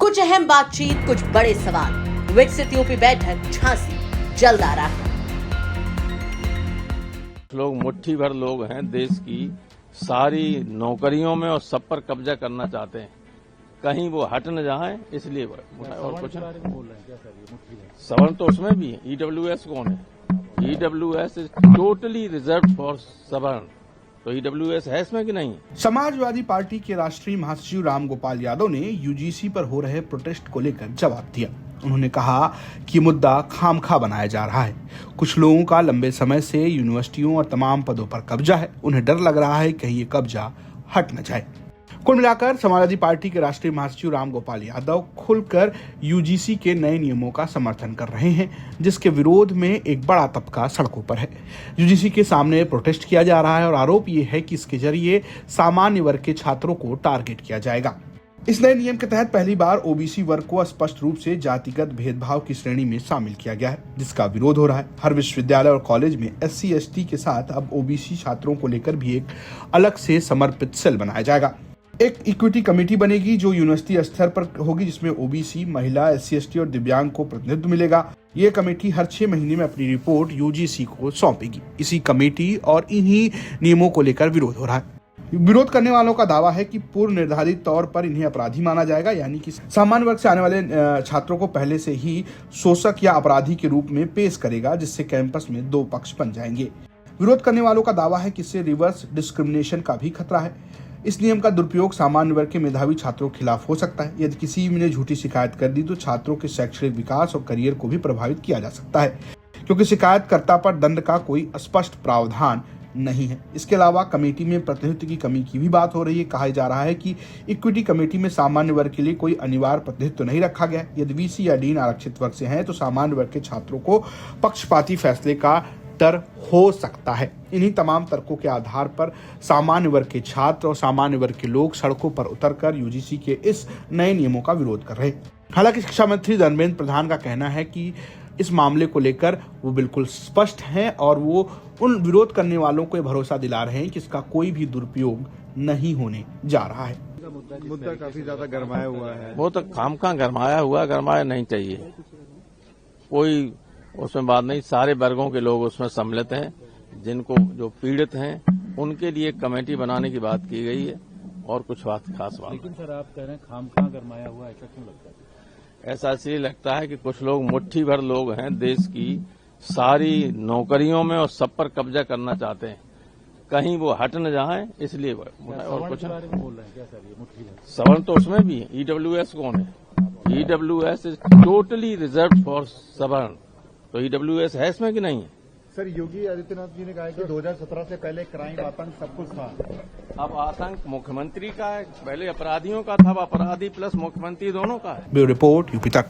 कुछ अहम बातचीत, कुछ बड़े सवाल। विकसित यूपी बैठक झांसी जल्द आ रहा है। लोग मुट्ठी भर लोग हैं देश की सारी नौकरियों में और सब पर कब्जा करना चाहते हैं, कहीं वो हट न जाए इसलिए। और कुछ सवर्ण तो उसमें भी है। ईडब्ल्यूएस कौन है? EWS is totally reserve for सवर्ण, तो ईडब्ल्यूएस है इसमें कि नहीं? समाजवादी पार्टी के राष्ट्रीय महासचिव राम गोपाल यादव ने यूजीसी पर हो रहे प्रोटेस्ट को लेकर जवाब दिया। उन्होंने कहा कि मुद्दा खामखा बनाया जा रहा है। कुछ लोगों का लंबे समय से यूनिवर्सिटियों और तमाम पदों पर कब्जा है। उन्हें डर लग रहा है कहीं ये कब्जा हट न जाए। कुल मिलाकर समाजवादी पार्टी के राष्ट्रीय महासचिव राम गोपाल यादव खुलकर यूजीसी के नए नियमों का समर्थन कर रहे हैं, जिसके विरोध में एक बड़ा तबका सड़कों पर है। यूजीसी के सामने प्रोटेस्ट किया जा रहा है और आरोप ये है कि इसके जरिए सामान्य वर्ग के छात्रों को टारगेट किया जाएगा। इस नए नियम के तहत पहली बार ओबीसी वर्ग को स्पष्ट रूप से जातिगत भेदभाव की श्रेणी में शामिल किया गया है, जिसका विरोध हो रहा है। हर विश्वविद्यालय और कॉलेज में SC/ST के साथ अब ओबीसी छात्रों को लेकर भी एक अलग से समर्पित सेल बनाया जाएगा। एक इक्विटी कमेटी बनेगी जो यूनिवर्सिटी स्तर पर होगी, जिसमें ओबीसी, महिला, SC/ST और दिव्यांग को प्रतिनिधित्व मिलेगा। ये कमेटी हर 6 महीने में अपनी रिपोर्ट यूजीसी को सौंपेगी। इसी कमेटी और इन्हीं नियमों को लेकर विरोध हो रहा है। विरोध करने वालों का दावा है कि पूर्व निर्धारित तौर पर इन्हें अपराधी माना जाएगा, यानी कि सामान्य वर्ग से आने वाले छात्रों को पहले से ही शोषक या अपराधी के रूप में पेश करेगा, जिससे कैंपस में 2 पक्ष बन जाएंगे। विरोध करने वालों का दावा है कि इससे रिवर्स डिस्क्रिमिनेशन का भी खतरा है। इस नियम का दुरुपयोग सामान्य वर्ग के मेधावी छात्रों के खिलाफ हो सकता है। यदि किसी ने झूठी शिकायत कर दी तो छात्रों के शैक्षणिक विकास और करियर को भी प्रभावित किया जा सकता है, क्योंकि शिकायतकर्ता पर दंड का कोई स्पष्ट प्रावधान नहीं है। इसके अलावा कमेटी में प्रतिनिधित्व की कमी की भी बात हो रही है। कहा जा रहा है कि इक्विटी कमेटी में सामान्य वर्ग के लिए कोई अनिवार्य प्रतिनिधित्व नहीं रखा गया। यदि वीसी या डीन आरक्षित वर्ग से हैं तो सामान्य वर्ग के छात्रों को पक्षपाती फैसले का डर हो सकता है। इन्हीं तमाम तर्कों के आधार पर सामान्य वर्ग के छात्र और सामान्य वर्ग के लोग सड़कों पर उतरकर यूजीसी के इस नए नियमों का विरोध कर रहे हैं। हालांकि शिक्षा मंत्री धर्मेंद्र प्रधान का कहना है कि इस मामले को लेकर वो बिल्कुल स्पष्ट हैं और वो उन विरोध करने वालों को भरोसा दिला रहे हैं कि इसका कोई भी दुरुपयोग नहीं होने जा रहा है। मुद्दा काफी ज्यादा गरमाया हुआ है। वो तो खामखा गरमाया नहीं चाहिए। कोई उसमें बात नहीं, सारे वर्गों के लोग उसमें सम्मिलित हैं। जिनको जो पीड़ित हैं उनके लिए कमेटी बनाने की बात की गई है और कुछ बात खास बात। लेकिन सर आप कह रहे हैं खामखा गरमाया हुआ, ऐसा क्यों लगता है? ऐसा इसलिए लगता है कि कुछ लोग मुट्ठी भर लोग हैं देश की सारी नौकरियों में और सब पर कब्जा करना चाहते हैं, कहीं वो हट न जाए इसलिए। और कुछ बोल रहे हैं क्या सर? ये मुट्ठी भर सवर्ण तो उसमें भी है। ईडब्ल्यूएस कौन है? EWS is totally reserve for सवर्ण, तो ईडब्ल्यूएस है इसमें कि नहीं? सर, योगी आदित्यनाथ जी ने कहा है कि 2017 से पहले क्राइम, आतंक सब कुछ था। अब आतंक मुख्यमंत्री का है, पहले अपराधियों का था। अब अपराधी प्लस मुख्यमंत्री दोनों का है। ब्यूरो रिपोर्ट यूपी तक।